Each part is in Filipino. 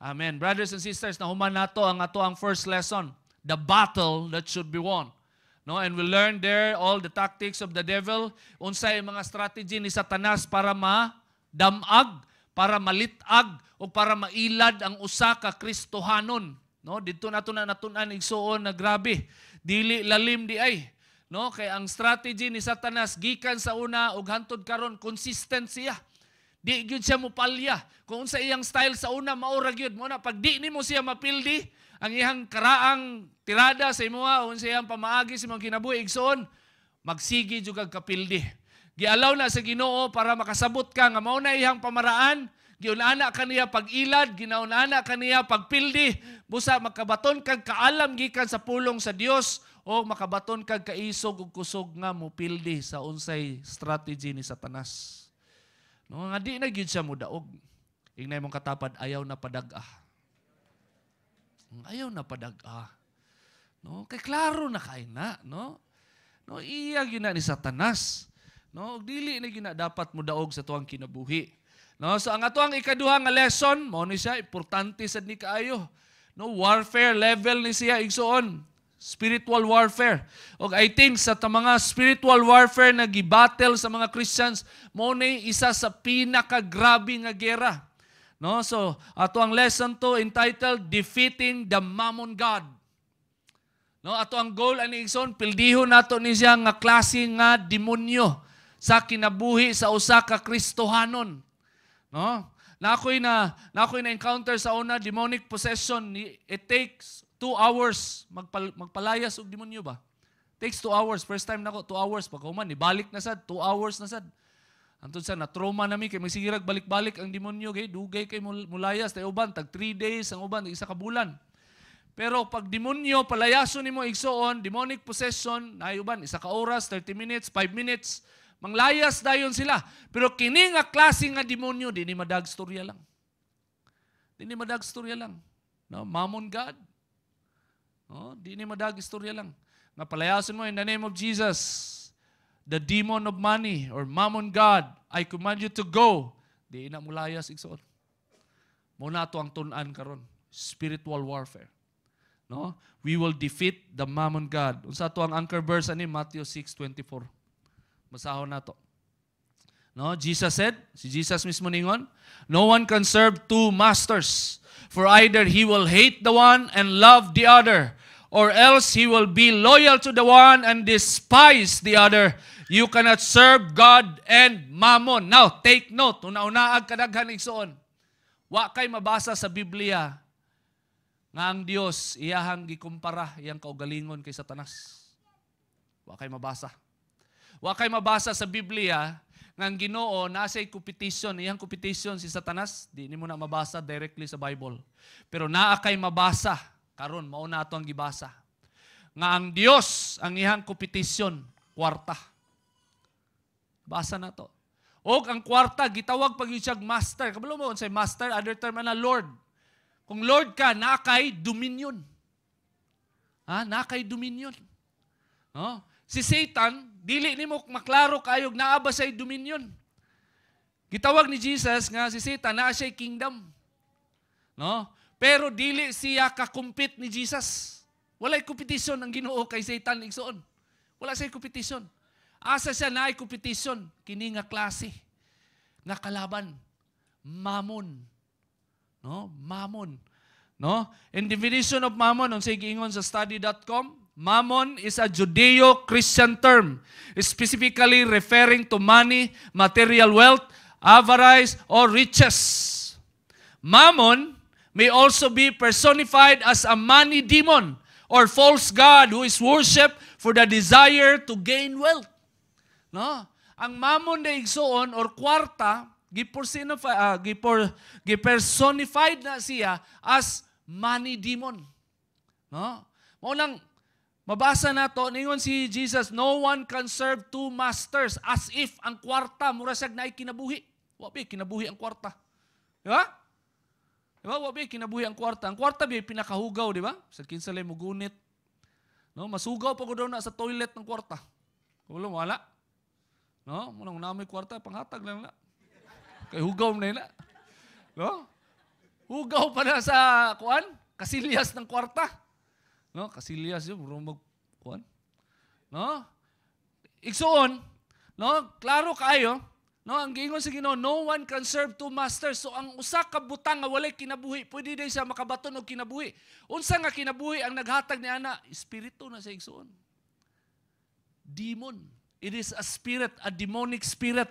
Amen. Brothers and sisters, nahuman nato ang ato ang first lesson, the battle that should be won. No, and we learned there all the tactics of the devil, unsay mga strategy ni Satanas para madamag, para malitag o para mailad ang usa ka Kristohanon. No, dito nato na natun-an igsuon na grabe. Dili lalim di ay. No, kay ang strategy ni Satanas gikan sa una ug hantod karon consistent siya. Di gyud siya mopalya. Kung sa iyang style sa una maura gyud mo na pag di nimo siya mapildi, ang iyang karaang tirada sa imuha o sa iyang pamaagi sa mga kinabuhi igsoon, magsigi jud kag kapildi. Gialaw na sa Ginoo para makasabot ka nga mao na iyang pamaraan, giunana kaniya pag-ilad, ginaunana kaniya pagpildi, busa makabaton kag kaalam gikan sa pulong sa Dios o makabaton kag kaisog ug kusog nga mopildi sa unsay strategy ni Satanas. No, nga di na gyud siya modaog. Ingnay mong katapad ayaw na padag-ah. Ayaw na padag-ah. No, kay klaro na kay na, no? No, iya gyud na ni Satanas. No, dili na gyud na dapat modaog sa tuang kinabuhi. No, so ang atuang ikaduha nga lesson, mao ni siya importante sad ni kaayo. No, warfare level ni siya igsuon. Spiritual warfare. Og I think sa mga spiritual warfare na gibattle sa mga Christians, mao ni isa sa pinakagrabe nga gera. No, so ato ang lesson to entitled Defeating the Mammon God. No, ato ang goal ani igsoon pildihon nato ni siya nga klase nga demonyo sa kinabuhi sa usa ka Kristohanon. No? Na ako'y na encounter sa una demonic possession. It takes 2 hours magpalayas og demonyo ba? Takes 2 hours. First time nako 2 hours pag human ibalik na sad 2 hours na sad. Antod sa na trauma nami kay magsigirag balik-balik ang demonyo kay dugay kay mulayas tay uban tag 3 days ang uban isa ka bulan. Pero pag demonyo palayason nimo igsoon demonic possession na uban isa ka oras 30 minutes 5 minutes manglayas dayon sila. Pero kini nga klase nga demonyo di ni madag storya lang. Di ni madag storya lang. No, Mammon God. No, di ni madag storya lang. Nga palayason mo in the name of Jesus. The demon of money or Mammon God, I command you to go. Di na mulayas igsoon. Muna to ang tun-an karon, spiritual warfare. No? We will defeat the Mammon God. Unsa to ang anchor verse ani Matthew 6:24. Basahon nato. No, Jesus said, si Jesus mismo ningon, no one can serve 2 masters, for either he will hate the one and love the other, or else he will be loyal to the one and despise the other. You cannot serve God and Mammon. Now, take note. Una-unaag kadaghan igsoon. Wa kay mabasa sa Biblia nga ang Dios iyahang gikumpara iyang kaugalingon kay Satanas. Wa kay mabasa. Wa kay mabasa sa Biblia nga ang Ginoo nasay competition, iyang competition si Satanas. Di nimo na mabasa directly sa Bible. Pero naa kay mabasa karon mao na ato ang gibasa. Nga ang Dios ang iyang competition, kwarta. Basa na to. Og ang kwarta gitawag pag siya master. Kabalo mo unsay master, other term na Lord. Kung Lord ka, naa kay dominion. Ha, naa kay dominion. No? Si Satan, dili nimo maklaro kayog naa ba say dominion. Gitawag ni Jesus nga si Satan naa siya kingdom. No? Pero dili siya ka-compete ni Jesus. Walay competition ang Ginoo kay Satan igsoon. Wala siya competition. Asa siya naay competition, kini nga klase nga kalaban, Mammon. No? Mammon. No? In definition of Mammon, unsay giingon sa study.com, Mammon is a Judeo-Christian term, specifically referring to money, material wealth, avarice, or riches. Mammon may also be personified as a money demon or false god who is worshipped for the desire to gain wealth. No? Ang Mammon na igsoon or kwarta, gipersonified na siya as money demon. No? Maunang mabasa na to, ningon si Jesus, no one can serve 2 masters, as if ang kwarta mura siyag naay kinabuhi. Wabi kinabuhi ang kwarta. Di ba? Di ba? Wabi kinabuhi ang kwarta. Ang kwarta bi pinakahugaw, di ba? Sa kinsalay mo gunit. No, masugaw pa ko daw na sa toilet ng kwarta. Kulo wala. No, munang namoy kwarta panghatag lang na. Kay hugaw na ila. No? Hugaw pa na sa, kuan, kasilyas ng kwarta. No, kasilyas yun, murong kuan. No? Igsoon, no, klaro kayo, no, ang giingon sa Ginoo, no one can serve two masters. So ang usa ka butang nga walay kinabuhi, pwede din siya makabaton og kinabuhi. Unsa nga kinabuhi ang naghatag ni ana? Espiritu na sa igsoon. Demon. It is a spirit, a demonic spirit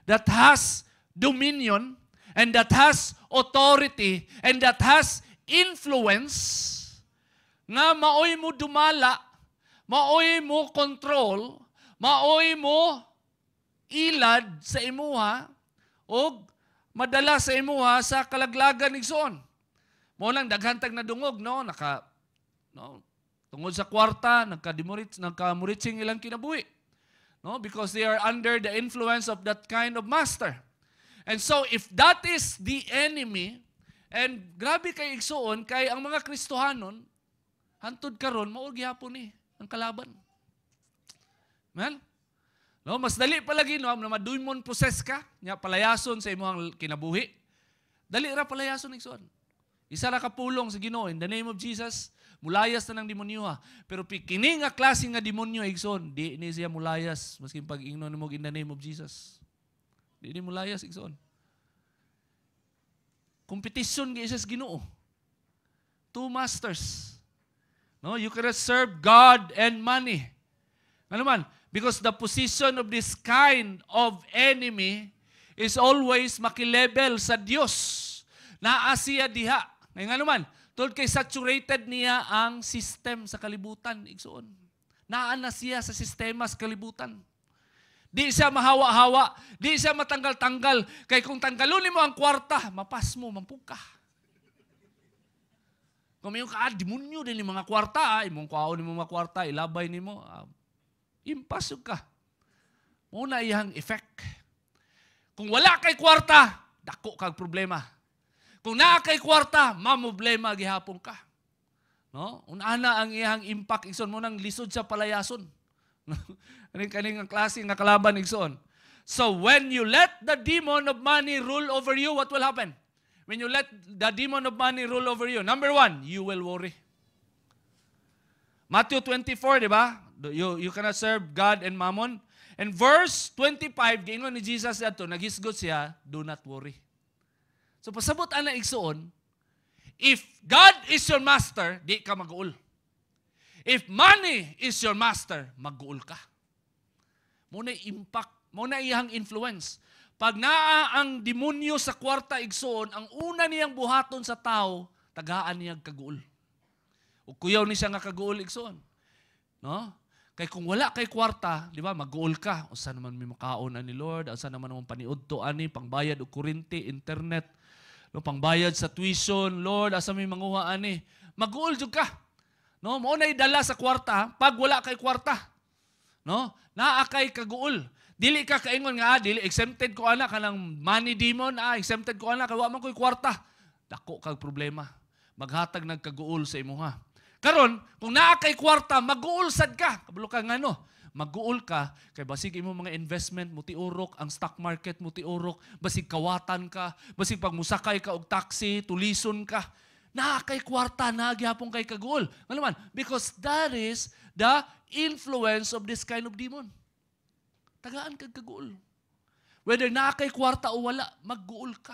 that has dominion and that has authority and that has influence nga maoy mo dumala, maoy mo control, maoy mo ilad sa imuha o madala sa imuha sa kalaglagan igsoon. Mo lang daghantag na dungog, no, tungod sa kwarta nagkamuritsing ilang kinabuhi. No, because they are under the influence of that kind of master. And so if that is the enemy, and grabe kay igsoon kay ang mga Kristohanon hantod karon mao gyapon ni ang kalaban. Man? No, mas dali palagi no na madumon possess ka, nya palayason sa imong kinabuhi. Dali ra palayason igsoon. Isa ra ka pulong sa Ginoo in the name of Jesus. Mulayas na ng demonyo ha. Pero kini nga klase nga demonyo igsoon, di ni siya mulayas maski pag ingnon mo in the name of Jesus. Di ni mulayas igsoon. Competition gi sa Ginoo. Two masters. No, you cannot serve God and money. Ano man? Because the position of this kind of enemy is always makilebel sa Dios. Naa siya diha. Ngayon ano man? Tungod kay saturated niya ang system sa kalibutan, igsoon. Naan na siya sa sistema sa kalibutan. Di siya mahawa-hawa, di siya matanggal-tanggal. Kay kung tanggalon mo ang kwarta, mapas mo, mampug ka. Kung may demonyo din yung mga kwarta, imong kwaon mo mga kwarta, ilabay ni mo, impasog ka. Muna iyang effect. Kung wala kay kwarta, dako kag problema. Kung naa kay kwarta, mamoblema gihapon ka. No? Unana ang iyang impact igsoon mo nang lisod sa palayason. Kaning ang klase nga kalaban igsoon. So when you let the demon of money rule over you, what will happen? When you let the demon of money rule over you, number one, you will worry. Matthew 24, di ba? You cannot serve God and mammon. And verse 25, giingon ni Jesus ato, naghisgot siya, do not worry. So pasabot ana igsoon, if God is your master, di ka mag-uul. If money is your master, mag-uul ka. Muna impact, muna iyang influence. Pag naa ang demonyo sa kwarta igsoon, ang una niyang buhaton sa tao, tagaan niyang kaguul. O kuyaw ni siya nga kaguul igsoon. No? Kay kung wala kay kwarta, di ba, mag-uul ka. O saan naman may makaon ni Lord, o saan naman naman paniudto ani, pangbayad o kurinti, internet, no, pangbayad sa tuition, Lord, asa may manguha ani. Mag-uul jud ka. No, mo nay dala sa kwarta pag wala kay kwarta. No? Naa kay kaguul. Dili ka kaingon nga dili exempted ko ana kanang money demon, exempted ko ana kay wa man koy kwarta. Dako kag problema. Maghatag nagkaguul sa imuha. Karon, kung naa kay kwarta, mag-uul sad ka. Kabalo ka ngano? Mag-uul ka kay basig imo mga investment mo tiurok, ang stock market mo tiurok, basig kawatan ka, basig pag musakay ka og taxi, tulison ka. Naa kay kwarta, nagyapon kay kaguol. Ano man? Because that is the influence of this kind of demon. Tagaan kag kaguol. Whether naa kay kwarta o wala, mag-guol ka.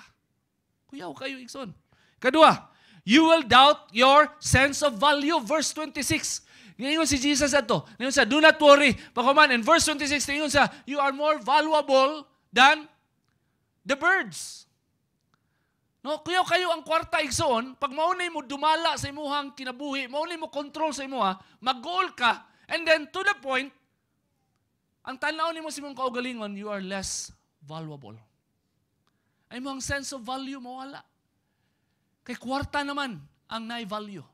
Kuyaw kayo, igsoon. Kadua, you will doubt your sense of value. Verse 26. Ngayon si Jesus ato. Ngayon sa, do not worry. Pagkaman, in verse 26, ngayon sa, you are more valuable than the birds. No, kuyaw kayo ang kwarta igsoon, pag maunay mo dumala sa imuhang kinabuhi, maunay mo control sa imuha, mag-goal ka, and then to the point, ang tanaw ni mo si mong kaugalingon, you are less valuable. Ay mo ang sense of value mawala. Kay kwarta naman ang nai-value.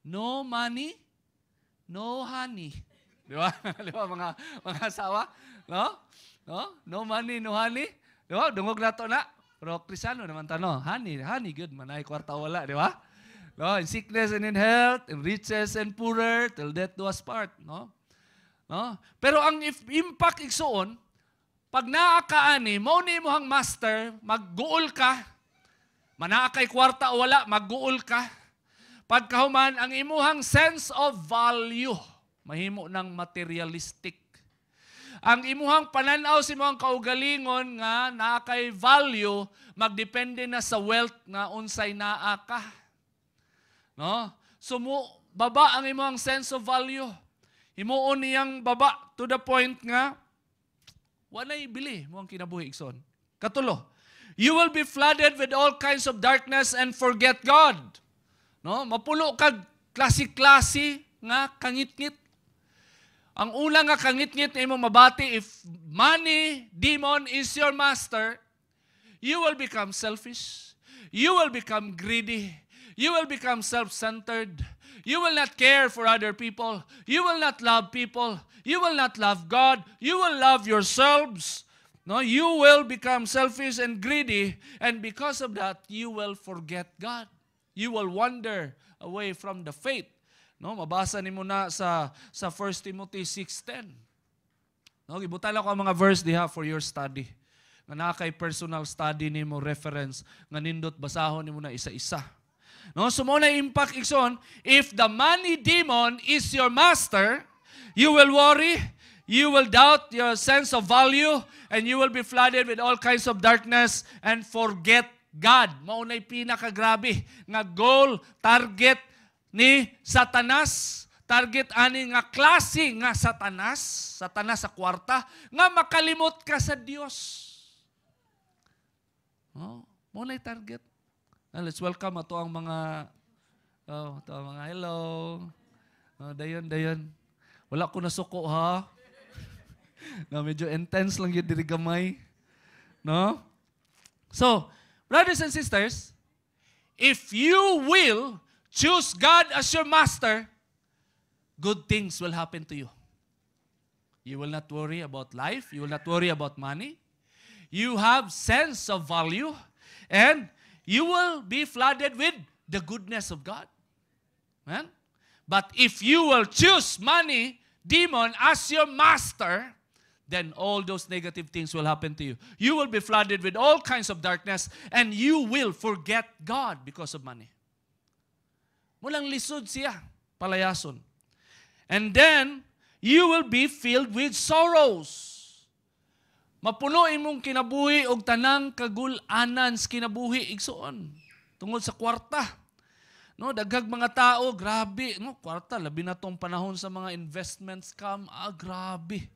No money, no honey. Di ba? Di ba mga asawa? No? No? No money, no honey. Di ba? Dungog na to na. Pero Kristiyano naman tano, honey good, manay kwarta wala, di ba? No, in sickness and in health, in riches and poorer, till death do us part, no? No? Pero ang impact igsoon, pag naa ka ani, mao ni imong master, mag-goal ka, Manaa kay kwarta o wala, magguol ka. Pagkahuman, ang imuhang sense of value, mahimo ng materialistic. Ang imuhang pananaw sa imuhang kaugalingon nga naa kay value, magdepende na sa wealth nga unsay naa ka. No? So baba ang imuhang sense of value. Himuon niyang baba to the point nga walay bili mo ang kinabuhi igsoon. Katulo, you will be flooded with all kinds of darkness and forget God. No? Mapulo kag klase-klase nga kangit-ngit. Ang una nga kangit-ngit na imong mabati, if money, demon is your master, you will become selfish. You will become greedy. You will become self-centered. You will not care for other people. You will not love people. You will not love God. You will love yourselves. No, you will become selfish and greedy, and because of that, you will forget God. You will wander away from the faith. No, mabasa nimo na sa 1 Timothy 6:10. No, gibutala ko ang mga verse diha for your study. Nga naa kay personal study nimo reference nga nindot basahon nimo na isa-isa. No, so mo na impact igsoon, if the money demon is your master, you will worry, you will doubt your sense of value, and you will be flooded with all kinds of darkness and forget God. Mao nay pinakagrabe nga goal, target ni Satanas, target ani nga klase nga Satanas sa kwarta, nga makalimot ka sa Dios. Oh, mo nay target. Let's welcome ato ang mga hello. Dayon. Wala ko nasuko ha. No, medyo intense lang yun diri gamay. No? So, brothers and sisters, if you will choose God as your master, good things will happen to you. You will not worry about life. You will not worry about money. You have sense of value. And you will be flooded with the goodness of God. Amen? But if you will choose money, demon, as your master, then all those negative things will happen to you. You will be flooded with all kinds of darkness, and you will forget God because of money. Mulang lisod siya, palayason. And then, you will be filled with sorrows. Mapuno imong kinabuhi og tanang kagul-anan sa kinabuhi igsoon. Tungod sa kwarta. No, daghag mga tao, grabe, no, kwarta labi na tong panahon sa mga investment scam, grabe.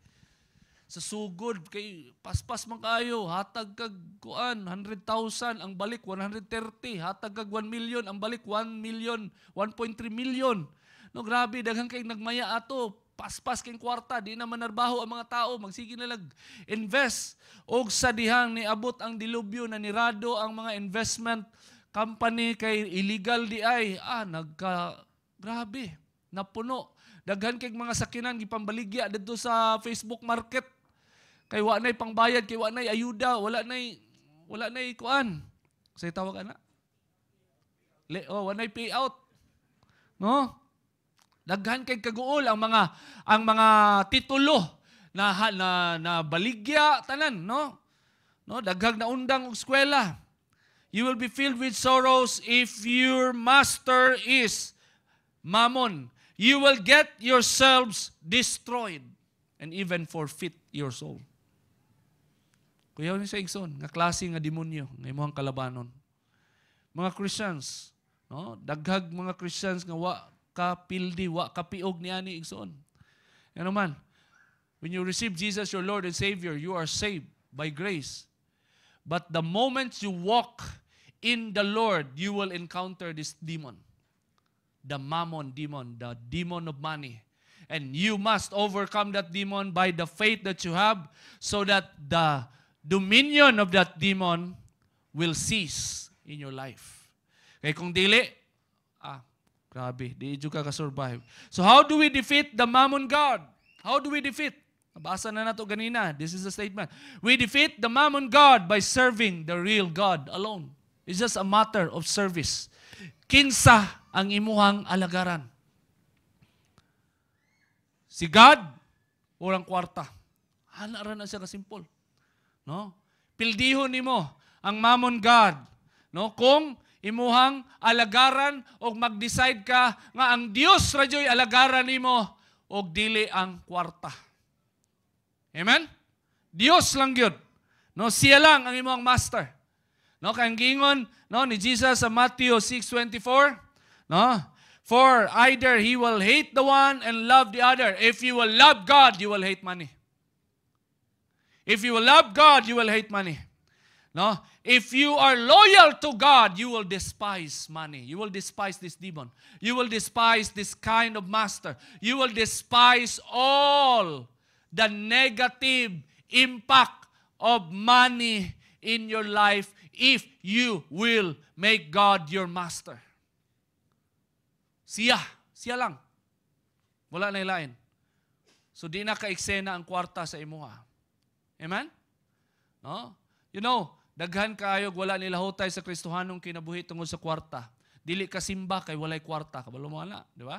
Sa sugod kay paspas man kayo, hatag kag kuan 100,000 ang balik 130, hatag kag 1 million ang balik 1 million, 1.3 million. No, grabe daghang kay nagmaya ato, paspas kay kwarta, di na manarbaho ang mga tao, magsige na lag invest og sa dihang niabot ang dilubyo na nirado ang mga investment company kay illegal di ay grabe, napuno. Daghan kay mga sakinan gipambaligya didto sa Facebook market. Kay wa nay pangbayad, kay wa nay ayuda, wala nay kuan. Say tawag ana? Wa nay payout. No? Daghan kay kaguol ang mga titulo na baligya tanan, no? No, daghag na undang og eskwela. You will be filled with sorrows if your master is mammon. You will get yourselves destroyed and even forfeit your soul. Kuyaw ni sa igsoon, nga klase nga demonyo, nga imong kalabanon. Mga Christians, no? Daghag mga Christians nga wa kapildi, wa kapiog niani igsoon. Ano man, when you receive Jesus your Lord and Savior, you are saved by grace. But the moment you walk in the Lord, you will encounter this demon. The mammon demon, the demon of money. And you must overcome that demon by the faith that you have so that the dominion of that demon will cease in your life. Kaya kung dili, grabe, di ka ka-survive. So how do we defeat the mammon god? How do we defeat? Nabasa na nato ganina. This is the statement. We defeat the mammon god by serving the real God alone. It's just a matter of service. Kinsa ang imuhang alagaran? Si God, urang kwarta. Hana ra na siya ka-simple. No? Pildihon nimo ang mammon god no, kung imuhang alagaran o mag-decide ka nga ang Dios radyo'y alagaran nimo og dili ang kwarta. Amen? Dios lang gyud. No, siya lang ang imong master. No, kay gingon no ni Jesus sa Matthew 6:24, no? For either he will hate the one and love the other. If you will love God, you will hate money. If you will love God, you will hate money. No? If you are loyal to God, you will despise money. You will despise this demon. You will despise this kind of master. You will despise all the negative impact of money in your life if you will make God your master. Siya lang. Wala na ilain. So di na ka-eksena ang kwarta sa imuha. Amen? No? You know, daghan kaayog wala nila hutay sa Kristohanong kinabuhi tungod sa kwarta. Dili ka simba kay walay kwarta. Kabalo mo na, di ba?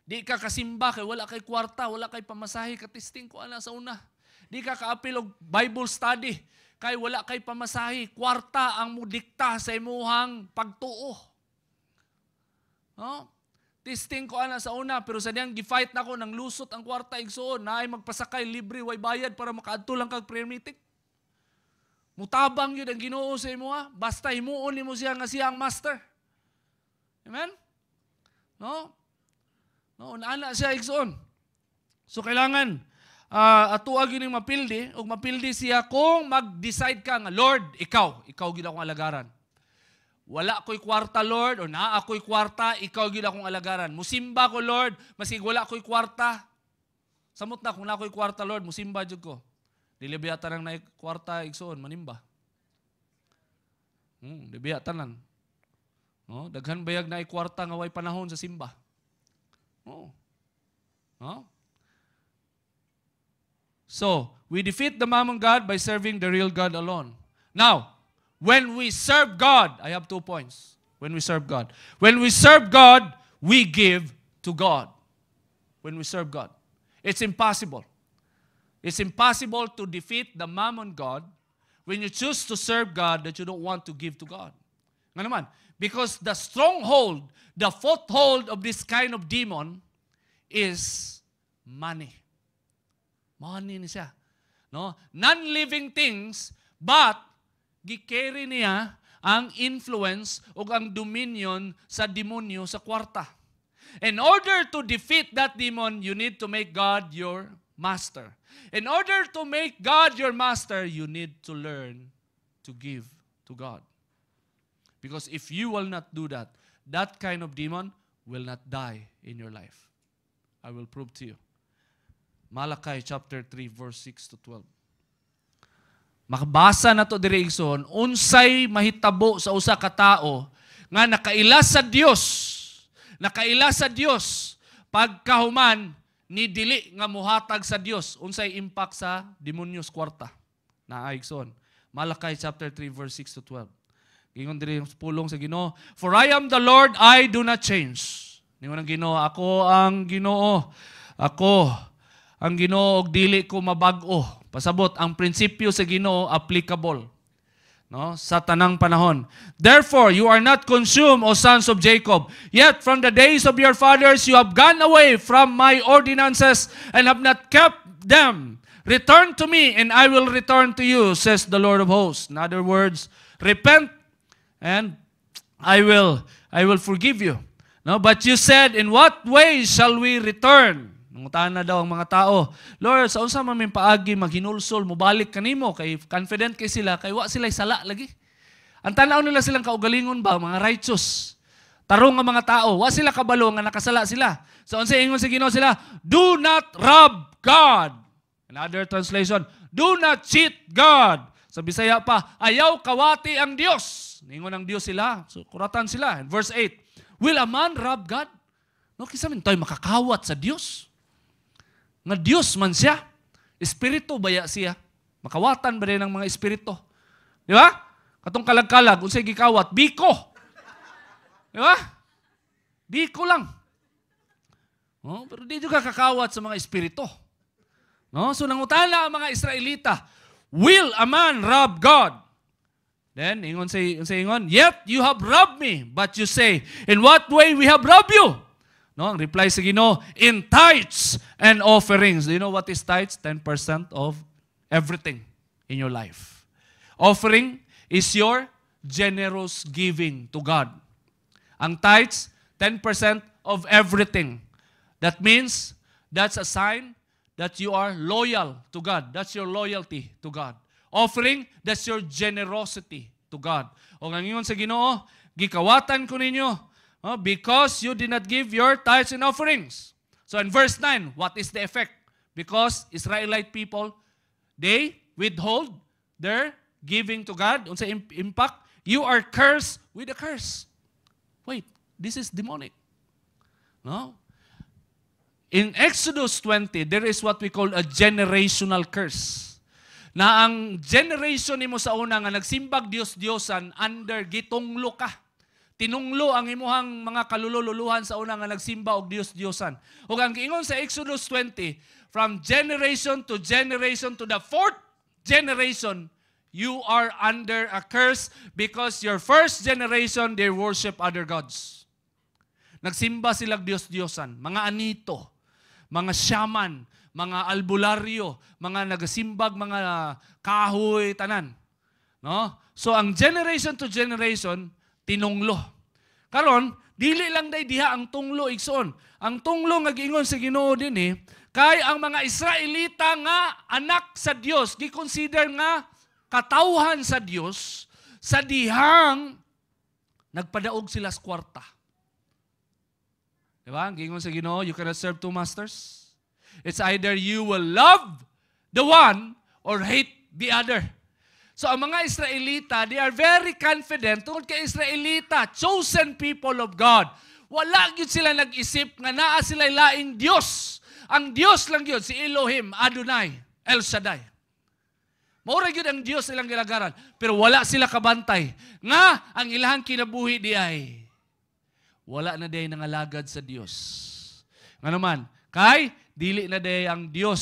Di ka kasimba kay wala kay kwarta, wala kay pamasahe, katisting ko ana sa una. Di ka kaapil og Bible study kay wala kay pamasahe, kwarta ang mudikta sa imuhang pagtuo. No? Testing ko ana sa una, pero sa diyang gifight na ko, nang lusot ang kwarta igsoon, na ay magpasakay, libre, way bayad para makaadto lang kag prayer meeting. Mutabang yun ang Ginoo sa imo ha. Basta himuon nimo siya nga siya ang master. Amen? No? No, ana siya igsoon. So kailangan atuag yun yung mapildi, o mapildi siya kung mag-decide ka nga, Lord, ikaw gid akong alagaran. Wala ko'y kwarta, Lord, o naa ako'y kwarta, ikaw gid akong alagaran. Musimba ko, Lord, masig wala ko'y kwarta. Samot na, kung na ako'y kwarta, Lord, musimba jud ko. Dilibiyata nang na kwarta, igsoon, manimba. Libiyata nan. No? Daghan bayag na kwarta nga way panahon sa simba. No? So, we defeat the mammon God by serving the real God alone. Now, when we serve God, I have 2 points. When we serve God. When we serve God, we give to God. When we serve God. It's impossible. It's impossible to defeat the mammon God when you choose to serve God that you don't want to give to God. Nga naman, because the stronghold, the foothold of this kind of demon is money. Money ni siya. No? Non-living things, but gi-carry niya ang influence o ang dominion sa demonyo sa kwarta. In order to defeat that demon, you need to make God your master. In order to make God your master, you need to learn to give to God. Because if you will not do that, that kind of demon will not die in your life. I will prove to you. Malachi chapter 3 verse 6 to 12. Makabasa na to diri igsoon, unsay mahitabo sa usa ka tawo nga nakaila sa Dios pagkahuman ni dili nga muhatag sa Dios, unsay impact sa demonyos kwarta. Na igsoon. Malachi chapter 3 verse 6 to 12. Gingon diri yung pulong sa Ginoo, for I am the Lord, I do not change. Ningon ang Ginoo, ako ang Ginoo. Ako ang Ginoo og dili ko mabag-o. Pasabot, ang prinsipyo sa Ginoo applicable, no, sa tanang panahon. Therefore, you are not consumed, O sons of Jacob. Yet from the days of your fathers you have gone away from my ordinances and have not kept them. Return to me, and I will return to you, says the Lord of hosts. In other words, repent, and I will forgive you. No, but you said, in what way shall we return? Nangutaan na daw ang mga tao, Lord, sa unsa man may paagi maghinulsol, mubalik kanimo kay confident kay sila, kay wa sila sala lagi. Ang tanaw nila silang kaugalingon ba, mga righteous. Tarong nga mga tao, wa sila kabalo nga nakasala sila. So unsa ingon sa Ginoo sila, do not rob God. Another translation, do not cheat God. Sa Bisaya pa, ayaw kawati ang Dios. Ningon ang Dios sila, so kuratan sila. In verse 8, will a man rob God? No, kisa man tayo makakawat sa Dios. Nga Diyos man siya. Espiritu baya siya. Makawatan ba rin ng mga espiritu? Di ba? Katong kalag-kalag, unsay gikawat, biko. Di ba? Biko lang. No? Pero di juga kakawat sa mga espiritu. No? So nangutala ang mga Israelita, will a man rob God? Then, ingon sa ingon, yet you have robbed me. But you say, in what way we have robbed you? No, ang reply sa Ginoo, in tithes and offerings. Do you know what is tithes? 10% of everything in your life. Offering is your generous giving to God. Ang tithes, 10% of everything. That means, that's a sign that you are loyal to God. That's your loyalty to God. Offering, that's your generosity to God. O ang ingon sa Ginoo, gikawatan ko ninyo because you did not give your tithes and offerings. So in verse 9, what is the effect? Because Israelite people, they withhold their giving to God. Unsa impact? You are cursed with a curse. Wait, this is demonic. No? In Exodus 20, there is what we call a generational curse. Na ang generation nimo sa una nga nagsimbag Dios-Diosan under gitunglo ka. Tinunglo ang imuhang mga kalululuhan sa una nga nagsimba og Dios-Diosan. Ug ang giingon sa Exodus 20, from generation to the fourth generation, you are under a curse because your first generation, they worship other gods. Nagsimba sila Dios-Diosan, mga anito, mga shaman, mga albularyo, mga nagasimbag, mga kahoy, tanan. No? So, ang generation to generation, tinunglo. Karon, dili lang day diha ang tunglo igsoon. Ang tunglo nga giingon sa Ginoo dinhi, kay ang mga Israelita nga anak sa Dios, gi-consider nga katawhan sa Dios, sa dihang nagpadaog sila sa kwarta. Diba? Ang giingon sa Ginoo, you cannot serve two masters. It's either you will love the one or hate the other. So ang mga Israelita, they are very confident tungkol kay Israelita, chosen people of God. Wala gyud sila nag-isip nga naa sila laing Dios. Ang Dios lang gyud si Elohim, Adonai, El Shaddai. Maura gyud ang Dios ilang gilagaran, pero wala sila kabantay nga ang ilahang kinabuhi di ay wala na day nangalagad sa Dios. Nga naman, kay dili na day ang Dios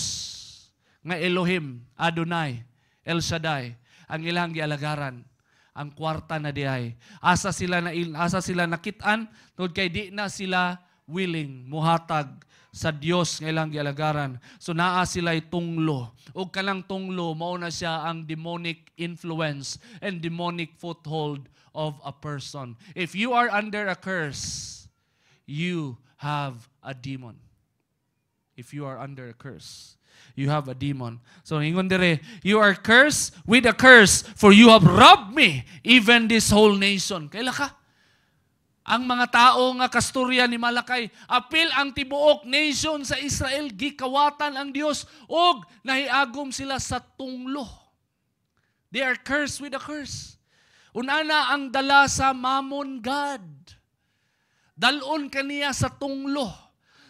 nga Elohim, Adonai, El Shaddai, ang ilang gialagaran, ang kwarta na diay. Asa sila nakitaan tungod kay di na sila willing muhatag sa Dios nga ilang gialagaran. So naa sila tunglo. Ug kanang tunglo mao na siya ang demonic influence and demonic foothold of a person. If you are under a curse, you have a demon. If you are under a curse, you have a demon. So ingon dire, you are cursed with a curse, for you have robbed me, even this whole nation. Kaila ka? Ang mga tao nga kasturya ni Malakay, apil ang tibuok nation sa Israel, gikawatan ang Dios, og nahiagom sila sa tunglo. They are cursed with a curse. Unana ang dala sa Mammon God. Dalon kaniya sa tunglo.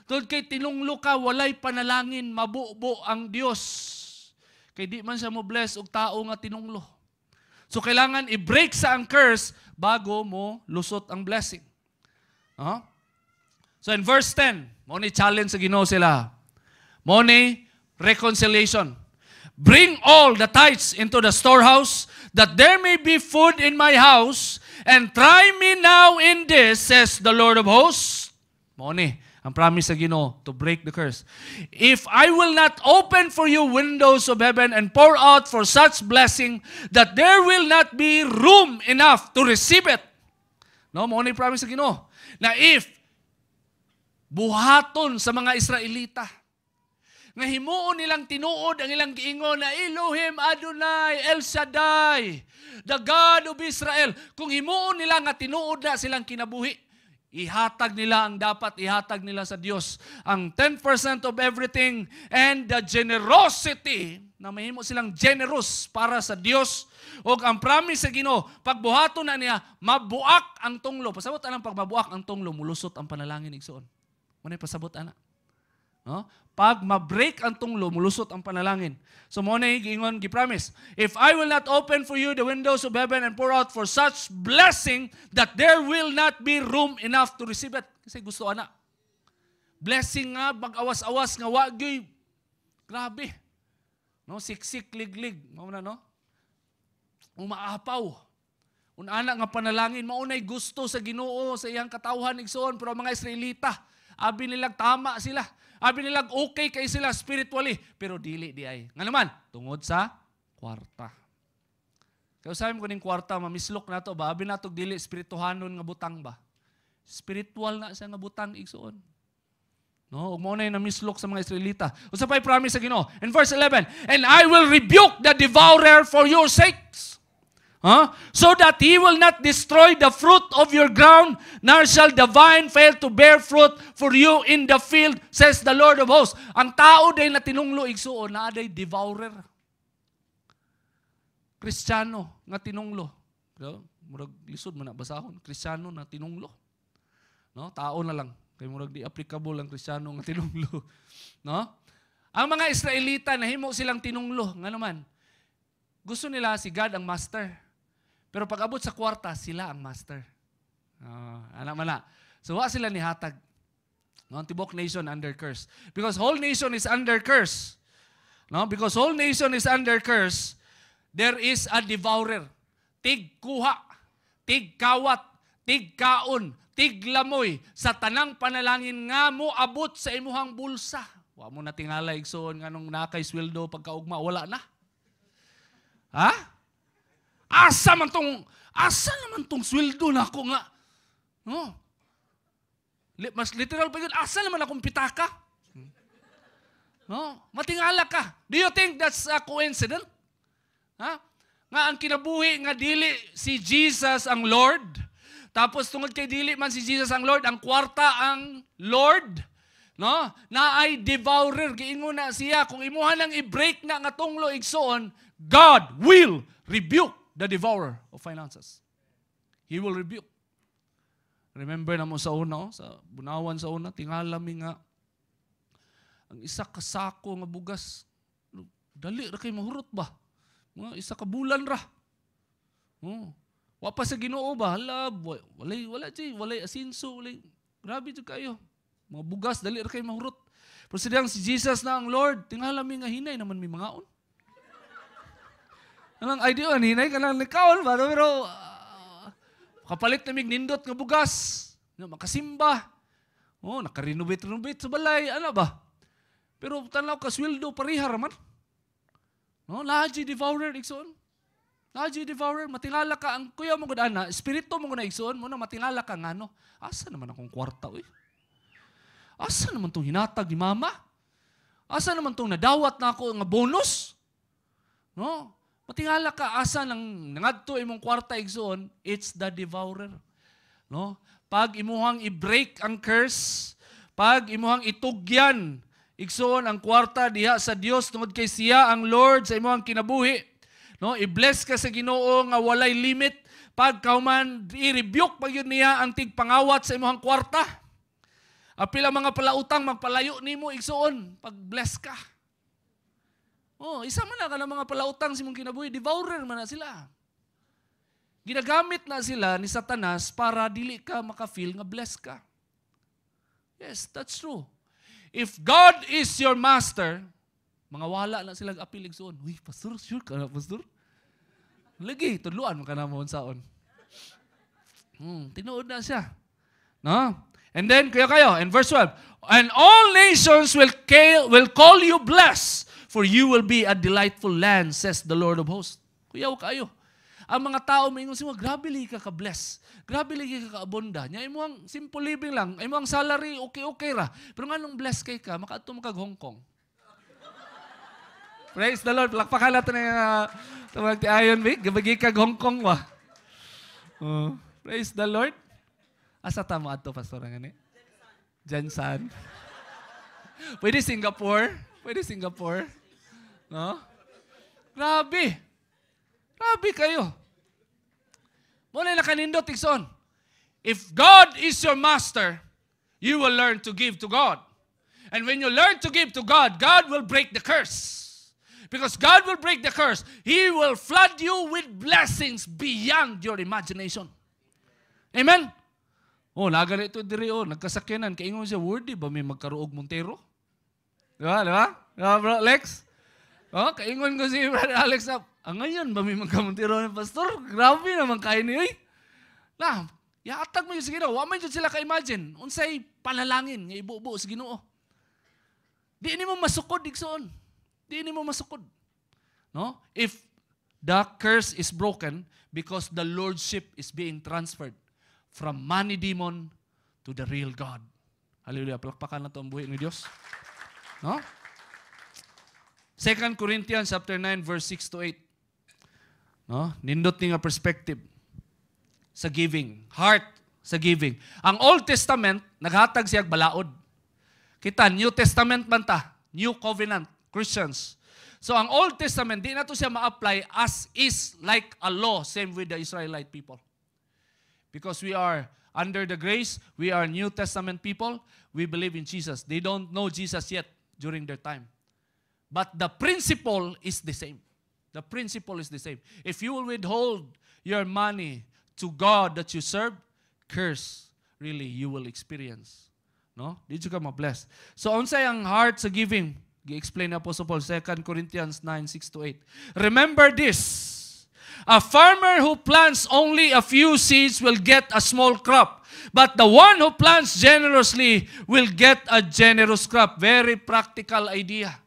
Tungod kay tinunglo ka, walay panalangin, mabubo ang Dios. Kay di man siya mo bless og tao nga tinunglo. So kailangan i-break sa ang curse bago mo lusot ang blessing. So in verse 10, mo ni challenge sa Ginoo sila. Mo ni reconciliation. Bring all the tithes into the storehouse, that there may be food in my house, and try me now in this, says the Lord of hosts. Mo ni ang promise sa Ginoo to break the curse. If I will not open for you windows of heaven and pour out for such blessing that there will not be room enough to receive it. No, mo ni promise sa Ginoo na if buhaton sa mga Israelita nga himuon nilang tinuod ang ilang giingon na Elohim Adonai El Shaddai, the God of Israel, kung himuon nila nga tinuod na silang kinabuhi, ihatag nila ang dapat ihatag nila sa Dios, ang 10% of everything and the generosity, na mahimo silang generous para sa Dios. O ang promise sa Ginoo, pagbuhaton na niya, mabuak ang tunglo. Pasabot anang pag mabuak ang tunglo, mulusot ang panalangin igsoon. Muna pasabot ana. No? Pag ma-break ang tunglo, mulusot ang panalangin. So muna giingon, gi-promise, if I will not open for you the windows of heaven and pour out for such blessing that there will not be room enough to receive it. Kasi gusto ana. Blessing nga, mag-awas-awas nga, wagyoy. Grabe. No? Siksik, liglig. Muna, no? Umaapaw. Una nga panalangin, maunay gusto sa Ginoo sa iyang katawhan igsoon, pero mga Israelita, abi nilang tama sila. Abi nilang okay kay sila spiritually, pero dili di ay. Nga naman, tungod sa kwarta. Kaya sabi ko ning kwarta, mamislok na to ba? Abi na to dili spirituhanon nga butang ba? Spiritual na siya nga butang igsoon. No, ug mao na namislok sa mga Israelita. Usa pay promise sa Ginoo. In verse 11, and I will rebuke the devourer for your sakes. So that he will not destroy the fruit of your ground, nor shall the vine fail to bear fruit for you in the field, says the Lord of hosts. Ang tao day na tinunglo igsuon, na day devourer. Kristiyano nga tinunglo. Murag lisod man na basahon. Kristiyano na tinunglo. No? Tao na lang. Kaya murag di applicable ang Kristiyano nga tinunglo. No? Ang mga Israelita, nahimo silang tinunglo. Nga naman, gusto nila si God ang master. Pero pag abot sa kwarta, sila ang master. Anak man na. So, wa sila nihatag. No, tibok nation under curse. Because whole nation is under curse. No, because whole nation is under curse, there is a devourer. Tig kuha, tig kawat, tig kaon, tig lamoy, sa tanang panalangin nga mo abot sa imuhang bulsa. Wa mo na tingala igsoon nga nung nakay sweldo pagkaugma, wala na. Ha? Asa naman tong sweldo na ako nga. No? Mas literal pa yun, asa naman akong pitaka? No? Matingala ka. Do you think that's a coincidence? Ha? Nga ang kinabuhi nga dili si Jesus ang Lord. Tapos tungod kay dili man si Jesus ang Lord, ang kwarta ang Lord. No? Na ay devourer. Giingon na siya, kung imuha nang i-break na nga tunglo igsoon, God will rebuke the devourer of finances. He will rebuke. Remember na mo sa una, sa bunawan sa una, tingala mi nga, ang isa ka sako nga bugas, dali ra kay mahurot ba? Mga isa ka bulan ra. Wa pa sa Ginoo ba? Hala, walay asinso, grabe jud kayo. Mga bugas, dali ra kay mahurot. Pero sidang si Jesus na ang Lord, tingala mi nga hinay naman mi mangaon. Anong idea, hinay ka lang nikaon ba? Pero kapalit na nindot nga bugas. Makasimba. Nakarenovate sa balay. Ano ba? Pero tanaw ka, sweldo, parihar man. Laji devourer, igsoon. Laji devourer, matingala ka. Ang kuya mo gudana, espiritu mo na igsoon mo na matingala ka nga, no? Asa naman akong kwarta, uy? Asa naman itong hinatag ni mama? Asa naman itong nadawat na ako nga bonus? No? Matingala ka, asa nang nangadto imong kwarta igsoon, it's the devourer. No? Pag imuhang i-break ang curse, pag imuhang itugyan, igsoon ang kwarta diha sa Dios tungod kay siya ang Lord sa imuhang kinabuhi. No? I-bless ka sa Ginoo nga walay limit. Pag kauman i-rebuke pag yun niya ang tigpangawat sa imuhang kwarta. Apil ang mga palautang magpalayo nimo igsoon pag bless ka. Isa man na ka ng mga palautang si mong kinabuhi, devourer man na sila. Ginagamit na sila ni Satanas para dili ka maka-feel nga bless ka. Yes, that's true. If God is your master, mga wala na silang apilig soon. Uy, pastor, sure ka na, pastor? Lagi, tudluan mo ka na mo saon. Tinuod na siya. No? And then, kayo, in verse 12, and all nations will call you blessed, for you will be a delightful land, says the Lord of hosts. Kuyaw kayo. Ang mga tao maingon siya, grabe lagi ka ka-bless. Grabe lagi ka ka-abunda. Nya imo ang simple living lang. Imo ang salary, okay ra. Pero nga nung bless kay ka, makaadto mo kag Hong Kong. Praise the Lord. Palakpakan natin na tumag ti ayon, Vic. Gabagi kag Hong Kong ba? Praise the Lord. Asa ta mo adto, pastor, nga ni? Jensan. Pwede Singapore. No? Grabe. Grabe kayo. Muna na kanindot, Tikson. If God is your master, you will learn to give to God. And when you learn to give to God, God will break the curse. Because God will break the curse. He will flood you with blessings beyond your imagination. Amen? Naga ito diri, nagkasakyanan. Kaingon siya, worthy ba may magkaruog Montero? Diba? Bro, Lex? Oh, kaingon ko si Brother Alex na, ngayon ba may magkamuntiro ng pastor? Grabe naman kain niyo eh. Lah, yaatag mo yung sa Ginoo. Wa man jud sila ka-imagine. Unsay panalangin nga ibubuo sa Ginoo. Di ni mo masukod igsoon. Di ni mo masukod. No? If the curse is broken because the lordship is being transferred from money demon to the real God. Hallelujah. Palakpakan na ito ang buhay ng Diyos. No? 2 Corinthians chapter 9 verse 6 to 8. No? Nindot ni nga perspective sa giving. Heart sa giving. Ang Old Testament, naghatag siya balaod. Kita, New Testament man ta. New Covenant. Christians. So, ang Old Testament, di na to siya ma-apply as is like a law, same with the Israelite people. Because we are under the grace, we are New Testament people, we believe in Jesus. They don't know Jesus yet during their time. But the principle is the same. The principle is the same. If you will withhold your money to God that you serve, curse, really, you will experience. No? Did you come blessed? So, unsay ang heart sa giving? Gi-explain ni Apostle Paul, 2 Corinthians 9, 6 to 8. Remember this. A farmer who plants only a few seeds will get a small crop. But the one who plants generously will get a generous crop. Very practical idea.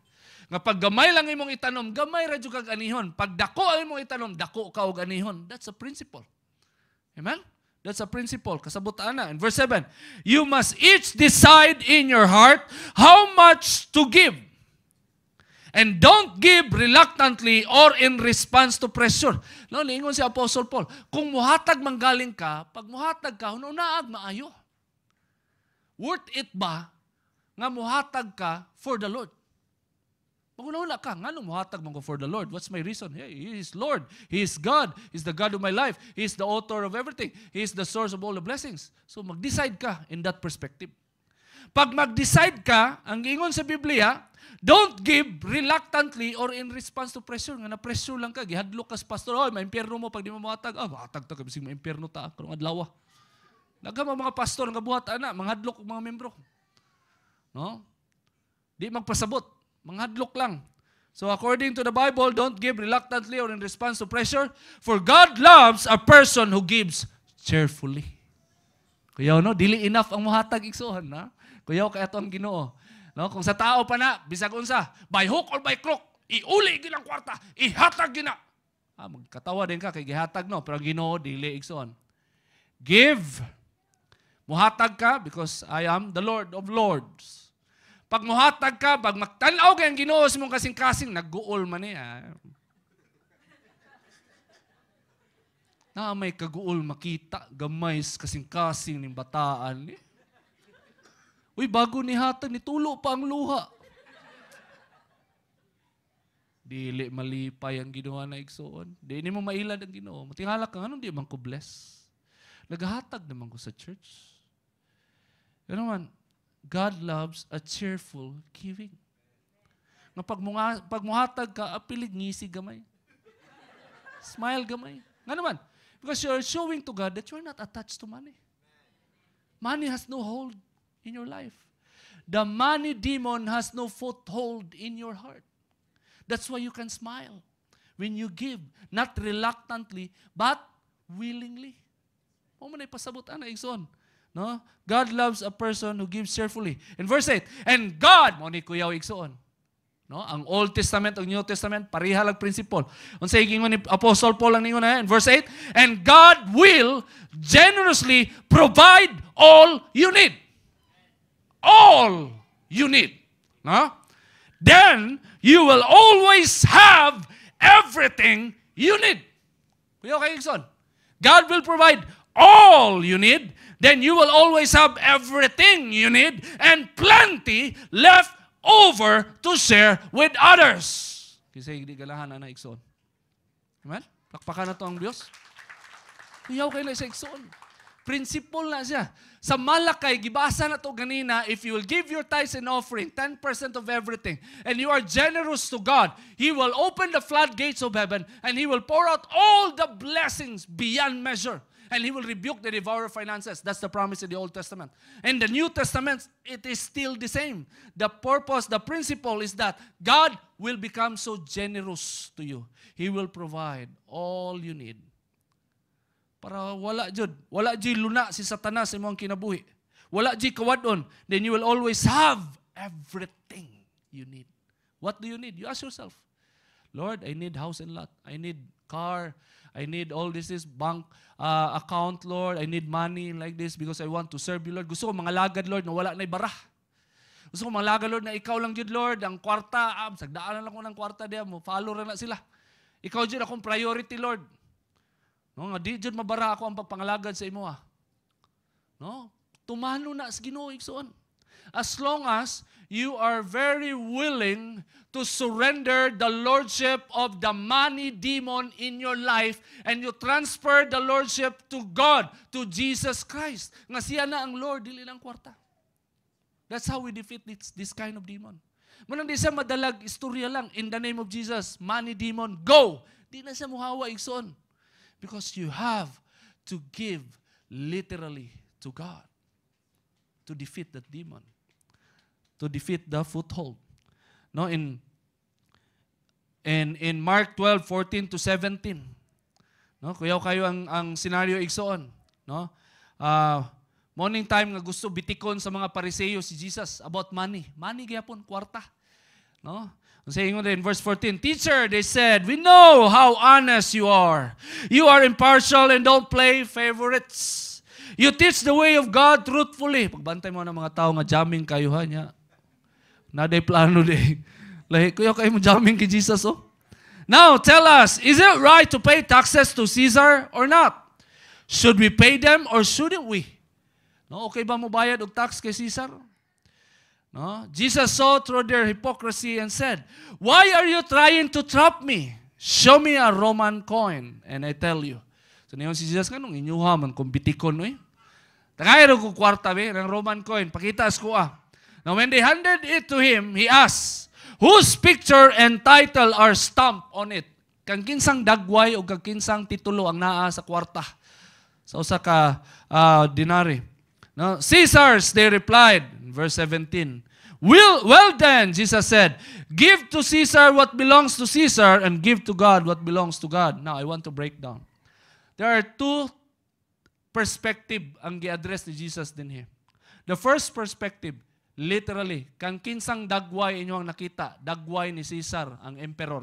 Nga pag gamay lang imong itanom, gamay ra jud kag anihon. Pag dako ang imong itanom, dako ka og anihon. That's a principle. Amen? That's a principle. Kasabutaan na. In verse 7, you must each decide in your heart how much to give. And don't give reluctantly or in response to pressure. No, niingon si Apostle Paul, kung muhatag manggaling ka, pag muhatag ka, hunaag maayo. Worth it ba nga muhatag ka for the Lord? Magunahula ka, nga nung muhatag mo for the Lord. What's my reason? Hey, He is Lord. He is God. He is the God of my life. He is the author of everything. He is the source of all the blessings. So mag-decide ka in that perspective. Pag mag-decide ka, ang ingon sa Biblia, don't give reluctantly or in response to pressure. Nga na-pressure lang ka, gihadlok ka sa pastor, oh, ma-impyerno mo pag di mo muhatag. Muhatag ta, kabising ma-impyerno ta, karong adlaw. Nagama mga pastor, nga buhat ana, manghadlok mga membro. No? Di magpasabot. Manghadlok lang. So according to the Bible, don't give reluctantly or in response to pressure, for God loves a person who gives cheerfully. Kuyaw, no? Dili enough ang muhatag igsoon, na? Kuyaw, kaya ito ang Ginoo. No? Kung sa tao pa na, bisag unsa, by hook or by crook, iuli gilang kwarta, ihatag gina. Magkatawa din ka kay gihatag, no? Pero Ginoo, dili igsoon. Give. Muhatag ka because I am the Lord of Lords. Pag muhatag ka, pag magtanaw ka ang Ginoo sa mong kasing-kasing, nag-guol man niya. Na may kaguol makita, gamay kasing-kasing ng bataan. Uy, bago ni hatag, nitulo pa ang luha. Dili malipay ang ginawa na igsoon. Di mo mailad ang Ginoo. Matingala ka, anong di man ko bless? Naghahatag naman ko sa church. Ano man, God loves a cheerful giving. Nga pag muhatag ka, apilig ngisi gamay. Smile gamay. Nga naman, because you're showing to God that you're not attached to money. Money has no hold in your life. The money demon has no foothold in your heart. That's why you can smile when you give, not reluctantly, but willingly. O man ay pasabot ana igsoon. No? God loves a person who gives cheerfully. In verse 8, and God, mo ni kuyaw igsoon. No? Ang Old Testament, ang New Testament, pareha lang principle. Unsay gingon ni Apostle Paul lang ningon in verse 8, and God will generously provide all you need. All you need. No? Then you will always have everything you need. Kuyaw kay igsoon. God will provide all you need. Then you will always have everything you need and plenty left over to share with others. Kasi hindi galahan na igsoon. Amen? Lakpakan na ito ang Diyos. Kuyaw kayo na sa igsoon. Principle na siya. Sa Malakay, gibasa na ito ganina, if you will give your tithes and offering, 10% of everything, and you are generous to God, He will open the floodgates of heaven and He will pour out all the blessings beyond measure. And He will rebuke the devourer of finances. That's the promise in the Old Testament. In the New Testament, it is still the same. The purpose, the principle is that God will become so generous to you. He will provide all you need. Para wala jud luna si Satanas sa imong kinabuhi. Wala jud kawadon, then you will always have everything you need. What do you need? You ask yourself, Lord, I need house and lot. I need car. I need all this bank account, Lord. I need money like this because I want to serve you, Lord. Gusto ko mga lagad, Lord, na wala na'y bara. Gusto ko mga lagad, Lord, na ikaw lang jud, Lord. Ang kwarta, sagdaan lang ko ng kwarta diya mo. Follow ra na sila. Ikaw jud akong priority, Lord. No, nga di jud mabara ako ang pagpangalagad sa imo, No? Tumano na sa Ginoo igsoon. As long as you are very willing to surrender the lordship of the money demon in your life and you transfer the lordship to God, to Jesus Christ. Nga siya na ang Lord, dili lang kwarta. That's how we defeat this kind of demon. Munang di siya madalag, istorya lang, in the name of Jesus, money demon, go! Di na siya muhawa igsoon. Because you have to give literally to God to defeat that demon. To defeat the foothold. No, in Mark 12:14 to 17. No, kuyaw kayo ang scenario igsoon, no? Morning time nga gusto bitikon sa mga Pariseo si Jesus about money. Money gyapon kwarta. No? Saying in verse 14, Teacher, they said, we know how honest you are. You are impartial and don't play favorites. You teach the way of God truthfully. Pagbantay mo ng mga tao nga jamming kayo ha niya. Naday plano di. Lahi kuya kayo mo jamming kay Jesus oh. Now tell us, is it right to pay taxes to Caesar or not? Should we pay them or shouldn't we? No, okay ba mo bayad og tax kay Caesar? No? Jesus saw through their hypocrisy and said, why are you trying to trap me? Show me a Roman coin and I tell you. So niyon si Jesus kanong inyuha man kung bitikon oy. Tagay ro ko kwarta be ng Roman coin, pakita ko Now when they handed it to him, he asked, whose picture and title are stamped on it? Kang kinsang dagway o kang kinsang titulo ang naa sa kwarta. Sa usa ka dinari. No, Caesar's, they replied, verse 17. Well then, Jesus said, give to Caesar what belongs to Caesar and give to God what belongs to God. Now, I want to break down. There are two perspectives ang gi-address ni Jesus din here. The first perspective, literally, kang kinsang dagway inyong nakita, dagway ni Caesar, ang emperor.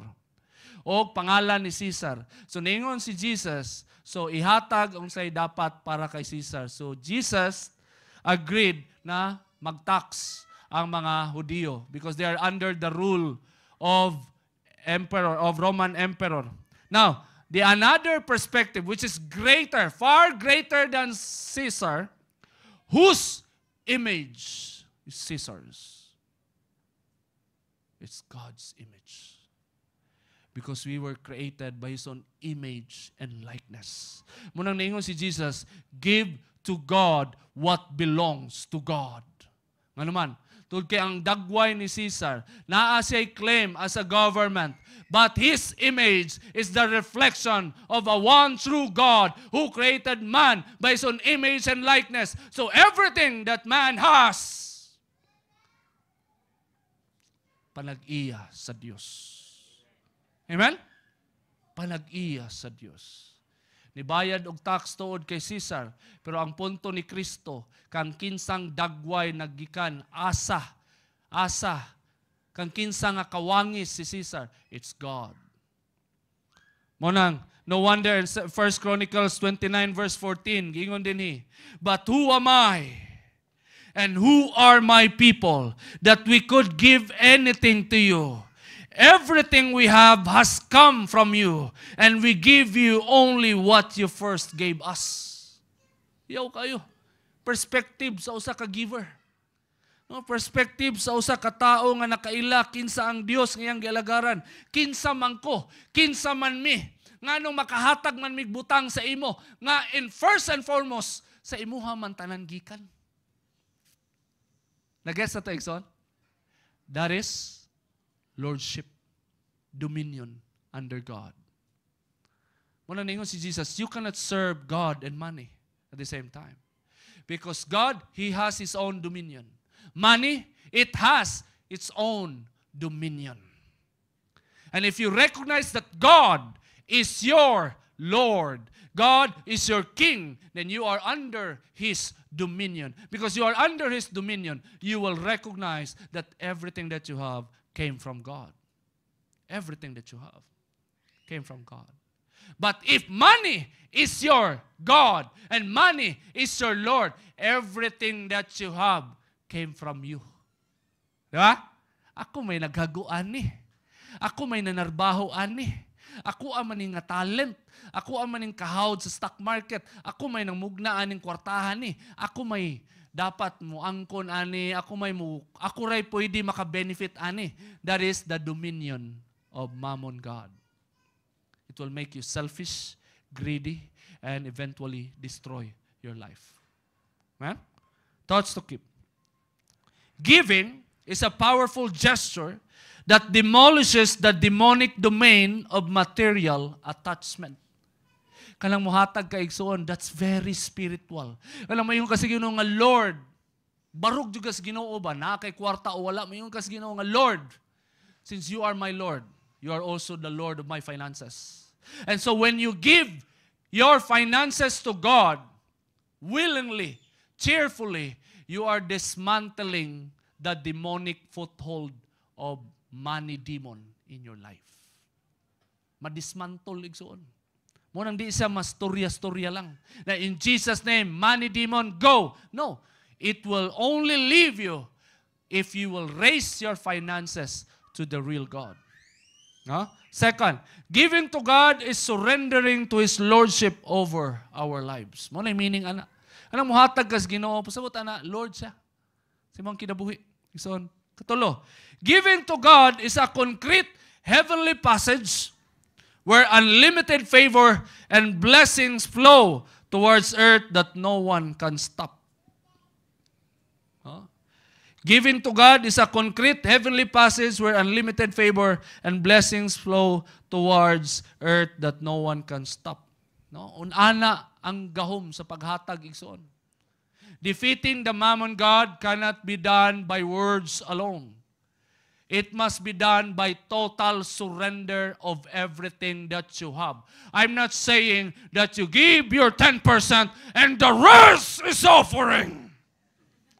O pangalan ni Caesar. So, ningon si Jesus, so ihatag ang say dapat para kay Caesar. So, Jesus agreed na mag-tax ang mga Hudiyo because they are under the rule of emperor, of Roman emperor. Now, the another perspective, which is greater, far greater than Caesar, whose image is Caesar's? It's God's image. Because we were created by His own image and likeness. Munang naingon si Jesus, give to God what belongs to God. Nga naman, tulad kay ang dagway ni Caesar, naa siya'y claim as a government, but his image is the reflection of a one true God who created man by His own image and likeness. So everything that man has, panag-iya sa Diyos. Amen? Panag-iya sa Diyos. Nibayad og tax tuod kay Caesar, pero ang punto ni Kristo, kang kinsang dagway naggikan, asa, kang kinsang nga kawangis si Caesar, it's God. Monang, no wonder in 1 Chronicles 29 verse 14, gingon din ni, but who am I? And who are my people that we could give anything to you? Everything we have has come from you, and we give you only what you first gave us. Yaw kayo. Perspective sa usa ka giver. No, perspective sa usa ka tao nga nakaila kinsa ang Dios ngayang gialagaran. Kinsa man ko, kinsa man mi. Nganong makahatag man mig butang sa imo nga in first and foremost sa imuha man tanan gikan. Nagets na to, Exxon? That is lordship, dominion under God. Muna ningon si Jesus, you cannot serve God and money at the same time. Because God, He has His own dominion. Money, it has its own dominion. And if you recognize that God is your Lord, God is your King, then you are under His dominion. Because you are under His dominion, you will recognize that everything that you have came from God. Everything that you have came from God. But if money is your God and money is your Lord, everything that you have came from you. Diba? Ako may naghaguan ni. Ako may nanarbaho ani. Ako ang maning nga talent. Ako ang maning kahawd sa stock market. Ako may nangmugnaan ning kwartahan ni. Ako may dapat mo angkon ani. Ako ray pwede maka-benefit ani. That is the dominion of Mammon God. It will make you selfish, greedy, and eventually destroy your life. Amen? Thoughts to keep. Giving is a powerful gesture that demolishes the demonic domain of material attachment. Kanang muhatag ka igsoon, that's very spiritual. Alam mo yung kasi Ginoo nga Lord, barog jud kas Ginoo ba na kay kwarta o wala mo yung kas Ginoo nga Lord. Since you are my Lord, you are also the Lord of my finances. And so when you give your finances to God willingly, cheerfully, you are dismantling the demonic foothold of money demon in your life. Madismantle igsoon. Mo nang di siya mastorya-storya lang. Na in Jesus' name, money demon, go. No. It will only leave you if you will raise your finances to the real God. No? Second, giving to God is surrendering to His Lordship over our lives. Mo na meaning, ana. Anong muhatag kas Ginoo? Pasabot, ana, Lord siya. Si mong kinabuhi. Ison. Katulo, giving to God is a concrete heavenly passage where unlimited favor and blessings flow towards earth that no one can stop. Huh? Giving to God is a concrete heavenly passage where unlimited favor and blessings flow towards earth that no one can stop. No? Unana ang gahom sa paghatag igsoon. Defeating the Mammon God cannot be done by words alone. It must be done by total surrender of everything that you have. I'm not saying that you give your 10% and the rest is offering.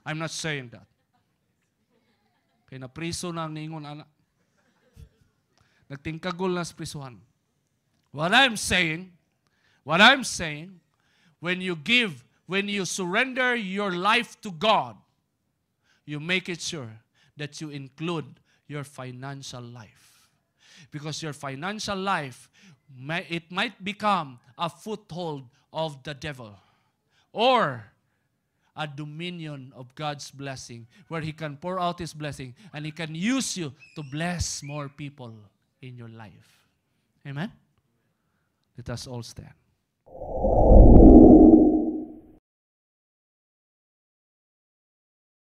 I'm not saying that. Kaya napriso na ang ningon, anak. Nagtingkagol na sa prisuhan. What I'm saying, when you give, when you surrender your life to God, you make it sure that you include your financial life. Because your financial life, it might become a foothold of the devil or a dominion of God's blessing where He can pour out His blessing and He can use you to bless more people in your life. Amen? Let us all stand.